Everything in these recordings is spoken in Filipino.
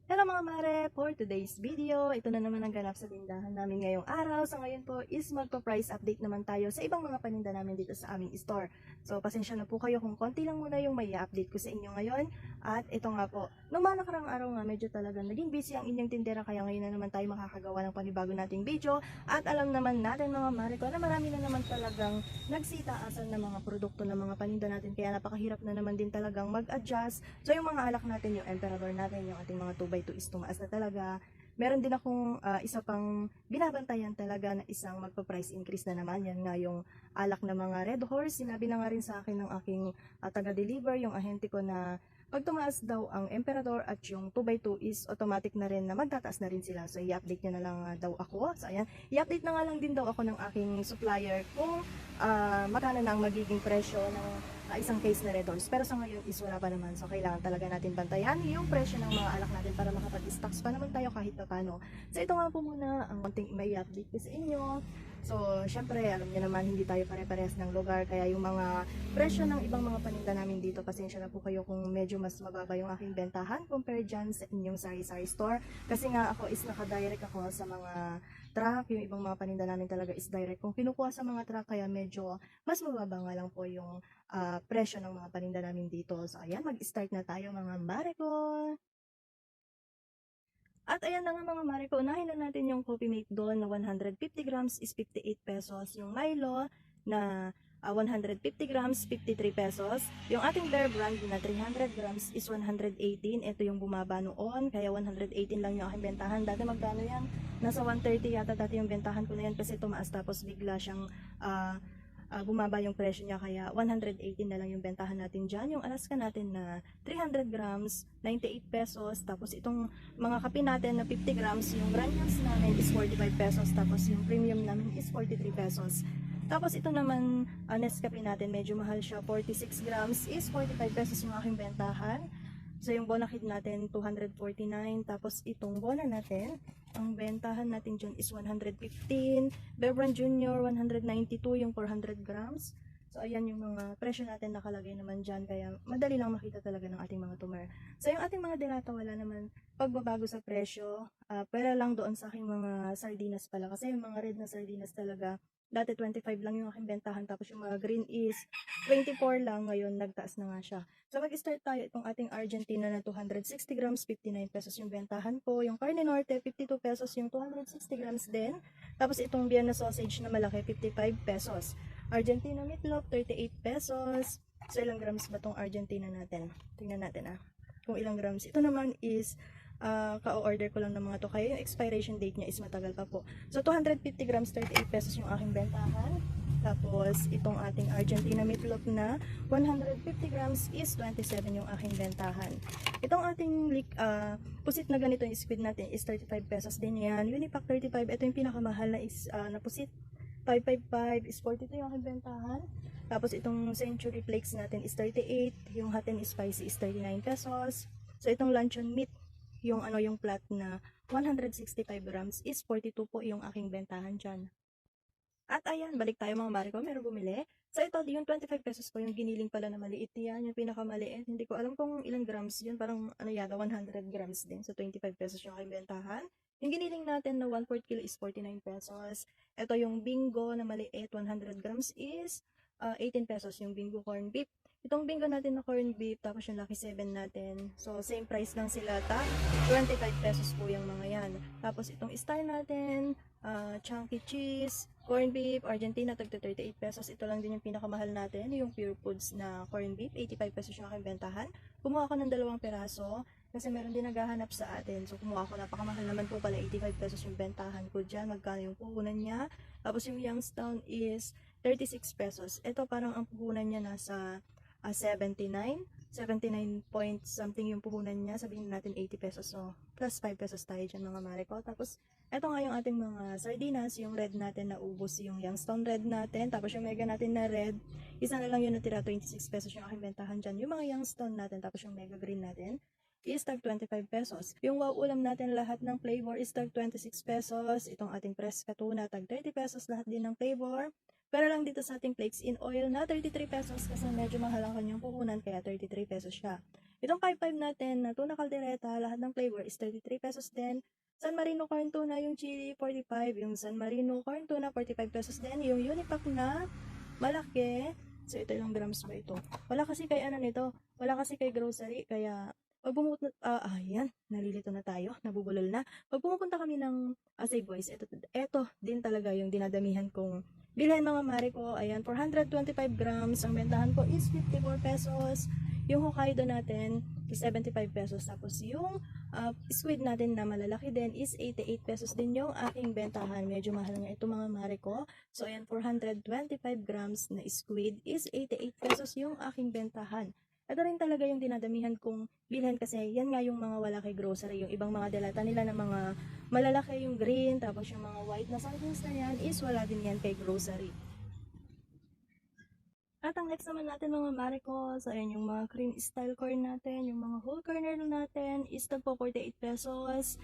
Hello mga mare! For today's video, ito na naman ang ganap sa tindahan namin ngayong araw. So ngayon po is magpa-price update naman tayo sa ibang mga paninda namin dito sa aming store. So pasensya na po kayo kung konti lang muna yung may update ko sa inyo ngayon. At ito nga po, nung mga nakarang araw nga medyo talagang naging busy ang inyong tindera kaya ngayon na naman tayo makakagawa ng panibago nating video. At alam naman natin mga mare ko na marami na naman talagang nagsitaasan ng mga produkto ng mga paninda natin kaya napakahirap na naman din talagang mag-adjust. So yung mga alak natin, yung emperador natin, yung ating mga 2x2 is tumaas na talaga. Meron din akong isa pang binabantayan talaga na isang magpa-price increase na naman. Yan nga yung alak na mga Red Horse. Sinabi na nga rin sa akin ng aking taga-deliver, yung ahente ko na pag tumaas daw ang emperador at yung 2x2 is automatic na rin na magtataas na rin sila. So i-update nyo na lang daw ako. So ayan, i-update na nga lang din daw ako ng aking supplier kung magkano na ang magiging presyo ng isang case na Red Horse. Pero sa ngayon is wala pa naman. So kailangan talaga natin bantayan yung presyo ng mga alak natin para makapag-stocks pa naman tayo kahit pa paano. So ito nga po muna ang konting may update ko sa inyo. So syempre alam niyo naman hindi tayo pare-parehas ng lugar kaya yung mga presyo ng ibang mga paninda namin dito, pasensya na po kayo kung medyo mas mababa yung aking bentahan compare dyan sa inyong sari-sari store. Kasi nga ako is naka-direct ako sa mga truck. Yung ibang mga paninda namin talaga is direct. Kung kinukuha sa mga truck kaya medyo mas mababa nga lang po yung presyo ng mga paninda namin dito. So ayan, mag-start na tayo mga mare ko. At ayan na nga mga mare ko, unahin na natin yung Coffee Mate doon na 150 grams is 58 pesos. Yung Milo na 150 grams, 53 pesos. Yung ating Bear Brand na 300 grams is 118. Ito yung bumaba noon, kaya 118 lang yung aking bentahan. Dati magkano yan? Nasa 130 yata dati yung bentahan ko na yan kasi tumaas tapos bigla siyang bumaba yung presyo niya kaya 118 na lang yung bentahan natin dyan. Yung Alaska natin na 300 grams, 98 pesos. Tapos itong mga kape natin na 50 grams, yung granules namin is 45 pesos. Tapos yung premium namin is 43 pesos. Tapos ito naman, Nescafe natin, medyo mahal siya. 46 grams is 45 pesos yung aking bentahan. So yung Bonakid natin, 249. Tapos itong Bona natin, ang bentahan natin dyan is 115. Bebrand Junior, 192 yung 400 grams. So ayan yung mga presyo natin nakalagay naman dyan. Kaya madali lang makita talaga ng ating mga tumer. So yung ating mga delata wala naman pagbabago sa presyo. Pero lang doon sa aking mga sardinas pala. Kasi yung mga red na sardinas talaga, dati 25 lang yung aking bentahan. Tapos yung mga green is 24 lang. Ngayon nagtaas na nga siya. So mag-start tayo itong ating Argentina na 260 grams, 59 pesos yung bentahan ko. Yung Carne Norte, 52 pesos yung 260 grams din. Tapos itong Vienna sausage na malaki, 55 pesos. Argentina meatloaf, 38 pesos. So ilang grams ba itong Argentina natin? Tingnan natin kung ilang grams. Ito naman is ka-order ko lang ng mga to. Kaya yung expiration date niya is matagal pa po. So 250 grams, 38 pesos yung aking bentahan. Tapos, itong ating Argentina meatloaf na 150 grams is 27 yung aking bentahan. Itong ating pusit na ganito yung squid natin is 35 pesos din yan. Unipack 35, ito yung pinakamahal na is na pusit. 555 is 42 yung aking bentahan. Tapos, itong century flakes natin is 38. Yung hot and spicy is 39 pesos. So, itong luncheon meat, yung yung flat na 165 grams is 42 po yung aking bentahan dyan. At ayan, balik tayo mga mare ko, meron bumili. So ito, yung 25 pesos ko, yung giniling pala na maliit yan, yung pinakamaliit. Hindi ko alam kung ilang grams yun, parang yata 100 grams din. So 25 pesos yung aking bentahan. Yung giniling natin na 1/4 kilo is 49 pesos. Ito yung bingo na maliit, 100 grams is 18 pesos yung bingo corn beef. Itong bingo natin na corn beef, tapos yung Lucky 7 natin. So, same price lang sila, 25 pesos po yung mga yan. Tapos, itong star natin, chunky cheese, corn beef, Argentina, tagto 38 pesos. Ito lang din yung pinakamahal natin, yung Pure Foods na corn beef, 85 pesos yung aking bentahan. Kumuha ako ng 2 peraso, kasi meron din naghahanap sa atin. So, kumuha ako, napakamahal naman po pala, 85 pesos yung bentahan ko dyan. Magkano yung puhunan niya. Tapos, yung Youngstown is 36 pesos. Ito parang ang puhunan niya nasa 79 point something yung puhunan niya, sabihin natin 80 pesos, so plus 5 pesos tayo dyan mga mare ko. Tapos eto nga yung ating mga sardinas, yung red natin na ubos, yung Youngstown red natin, tapos yung mega natin na red, isa na lang yun natira, 26 pesos yung aking bentahan dyan. Yung mga Youngstown natin, tapos yung mega green natin is tag 25 pesos. Yung wow ulam natin lahat ng flavor is tag 26 pesos. Itong ating Fresca tuna tag 30 pesos lahat din ng flavor. Pero lang dito sa ating flakes in oil na 33 pesos kasi medyo mahal ang kanyang puhunan kaya 33 pesos siya. Itong 5-5 natin na tuna caldereta, lahat ng flavor is 33 pesos din. San Marino corn tuna, yung chili, 45. Yung San Marino corn tuna, 45 pesos din. Yung unipack na malaki, so ito ilang grams ba ito? Wala kasi kay ano nito, wala kasi kay grocery, kaya pag pumunta, ayan, nalilito na tayo, nabubulol na. Pag pumupunta kami ng Safeways, ito din talaga yung dinadamihan kong bilhin mga mare ko. Ayan, 425 grams, ang bentahan ko is 54 pesos. Yung Hokkaido natin is 75 pesos. Tapos yung squid natin na malalaki din is 88 pesos din yung aking bentahan. Medyo mahal nga ito mga mare ko. So ayan, 425 grams na squid is 88 pesos yung aking bentahan. Ito rin talaga yung dinadamihan kong bilhin kasi yan nga yung mga wala kay grocery. Yung ibang mga delata nila na mga malalaki yung green, tapos yung mga white na sardines na yan is wala din yan kay grocery. At ang next naman natin mga mare ko, so ayan yung mga cream style corn natin, yung mga whole kernel natin is tagpo 48 pesos.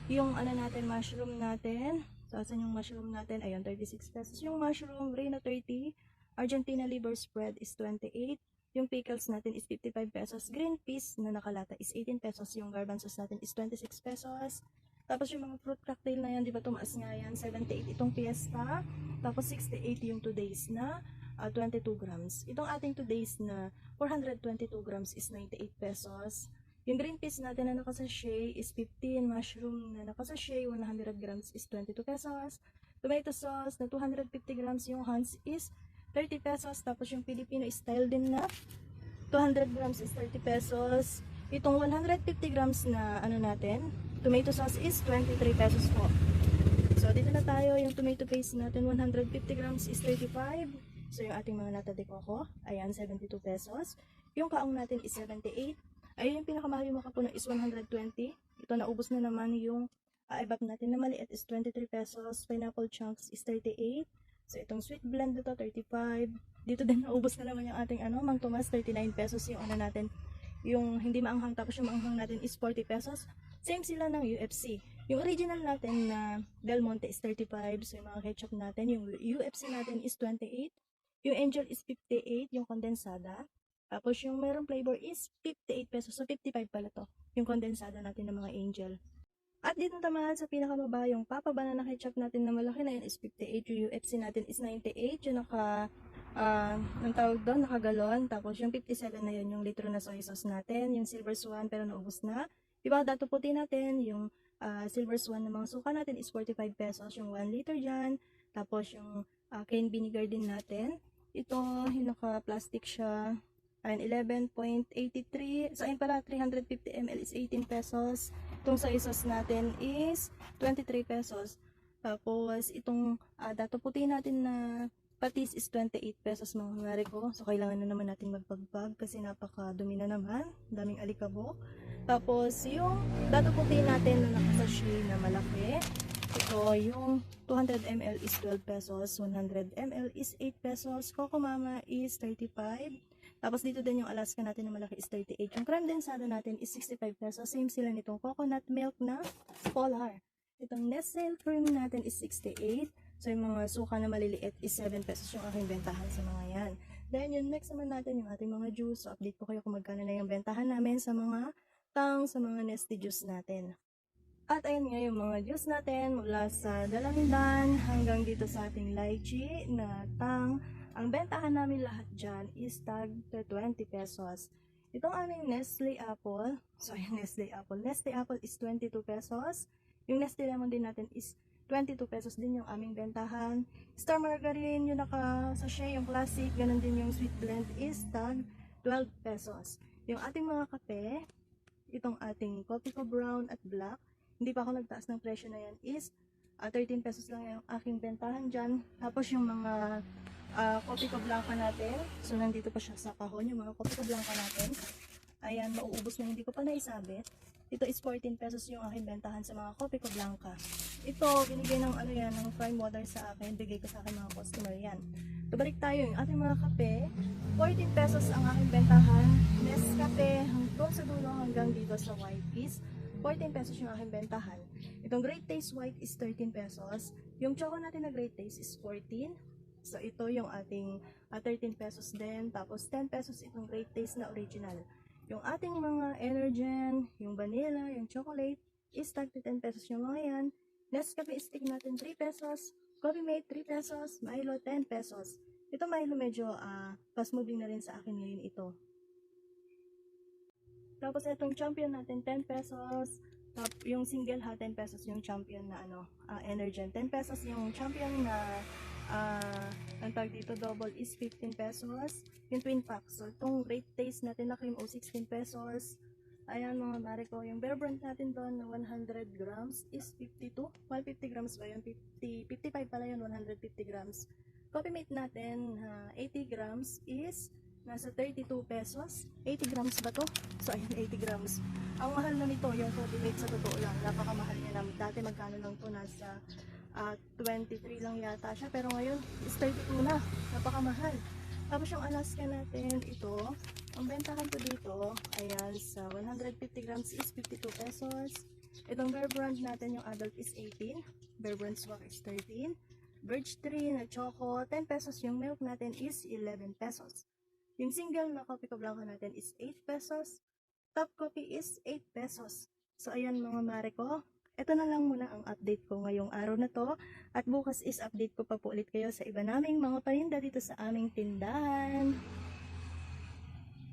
Yung ano natin, mushroom natin, so asan yung mushroom natin, ayan 36 pesos. Yung mushroom, Reina 30, Argentina liver spread is 28. Yung pickles natin is 55 pesos. Green peas na nakalata is 18 pesos. Yung garbanzos natin is 26 pesos. Tapos yung mga fruit cocktail na yan, di ba tumaas nga yan? 78 itong fiesta. Tapos 68 yung 2 days na 22 grams. Itong ating 2 days na 422 grams is 98 pesos. Yung green peas natin na nakasashay is 15. Mushroom na nakasashay 100 grams is 22 pesos. Tomato sauce na 250 grams yung Hans is 30 pesos. Tapos yung Filipino style din na 200 grams is 30 pesos. Itong 150 grams na ano natin, tomato sauce is 23 pesos po. So dito na tayo, yung tomato paste natin 150 grams is 35. So yung ating mga nata de coco, ayan 72 pesos. Yung kaong natin is 78. Ayun yung pinakamahal yung makapuno is 120. Ito naubos na naman yung ibab natin na maliit is 23 pesos. Pineapple chunks is 38. So, itong sweet blend dito, 35. Dito din naubos na naman yung ating Mang Tomas, 39 pesos yung ano natin. Yung hindi maanghang, tapos yung maanghang natin is 40 pesos. Same sila ng UFC. Yung original natin na Del Monte is 35. So, yung mga ketchup natin, yung UFC natin is 28. Yung Angel is 58, yung kondensada. Tapos, yung merong flavor is 58 pesos. So, 55 pala to. Yung kondensada natin ng mga Angel. At dito naman sa pinakamaba, yung Papa Banana Ketchup natin na malaki na yun is 58. Yung UFC natin is 98. Yung ang tawag doon, nakagalon. Tapos yung 57 na yun, yung litro na soy sauce natin. Yung Silver Swan, pero naubos na. Diba, dato puti natin, yung Silver Swan na mga suka natin is 45 pesos. Yung 1 liter dyan. Tapos yung cane vinegar din natin. Ito, yung naka-plastic siya. Ayan, 11.83. So, ayun pala, 350 ml is 18 pesos. Itong soy sauce natin is 23 pesos. Tapos, itong dato puti natin na patis is 28 pesos mga mare ko. So, kailangan na naman natin magpagbag kasi napakadumi na naman. Daming alikabok. Tapos, yung dato puti natin na nakasashi na malaki. Ito, yung 200 ml is 12 pesos. 100 ml is 8 pesos. Coco Mama is 35. Tapos dito din yung Alaska natin na malaki is 38. Yung creme densada natin is 65 pesos. Same sila nitong coconut milk na Polar. Itong Nestle cream natin is 68. So yung mga suka na maliliit is 7 pesos yung aking bentahan sa mga yan. Then yung next naman natin yung ating mga juice. So update ko kayo kung magkano na yung bentahan namin sa mga sa mga Nestle juice natin. At ayun nga yung mga juice natin mula sa Dalandan hanggang dito sa ating lychee na ang bentahan namin lahat dyan is tag 20 pesos. Itong aming Nestle Apple, so yung Nestle Apple is 22 pesos. Yung Nestle Lemon din natin is 22 pesos din yung aming bentahan. Star Margarine, yung naka-sachet, yung classic, ganun din yung sweet blend is tag 12 pesos. Yung ating mga kape, itong ating Coffee Co Brown at Black, hindi pa ako nagtaas ng presyo na yan is 13 pesos lang yung aking bentahan dyan. Tapos yung mga Coffee Co Blanca natin, so nandito pa siya sa kahon, yung mga Coffee Co Blanca natin, ayan, mauubos na hindi ko pa naisabit. Ito is 14 pesos yung aking bentahan sa mga Coffee Co Blanca. Ito, binigay ng ng prime water sa akin, bigay ko sa akin mga customer yan. Tubalik tayo yung ating mga kape, 14 pesos ang aking bentahan. Nescafe, hanggang sa dulo hanggang dito sa white is 14 pesos yung aking bentahan. Itong Great Taste White is 13 pesos. Yung choco natin na Great Taste is 14. So, ito yung ating 13 pesos din. Tapos, 10 pesos itong Great Taste na original. Yung ating mga Energen, yung vanilla, yung chocolate, is tag 10 pesos yung mga yan. Nescafe stick natin 3 pesos. Coffee Mate 3 pesos. Milo 10 pesos. Ito Milo medyo fast moving na rin sa akin ngayon ito. Tapos itong champion natin 10 pesos. Yung single ha 10 pesos yung champion na Energen. 10 pesos yung champion na ang tag dito double is 15 pesos. Yung twin pack. So itong Great Taste natin na cream o 16 pesos. Ayan mga mare ko, yung Bear Brand natin doon na 100 grams is 52. 150 grams ba yun? 55 pala yun, 150 grams. Coffee Mate natin, 80 grams is nasa 32 pesos. 80 grams ba to? So ayun, 80 grams. Ang mahal na nito, yung Coffee Mate sa totoo lang. Napakamahal niya na. Dati magkano lang to, nasa 23 lang yata siya. Pero ngayon, is 32 na. Napakamahal. Tapos yung Alaska natin, ito, ang bentahan ko dito, ayan, sa 150 grams is 52 pesos. Itong Bear Brand natin, yung adult is 18. Bear Brand Swag is 13. Birch Tree na choco, 10 pesos. Yung milk natin is 11 pesos. Yung single na coffee ko blanco natin is 8 pesos. Top coffee is 8 pesos. So, ayan mga mare ko. Ito na lang muna ang update ko ngayong araw na to. At bukas is update ko pa po ulit kayo sa iba naming mga paninda dito sa aming tindahan.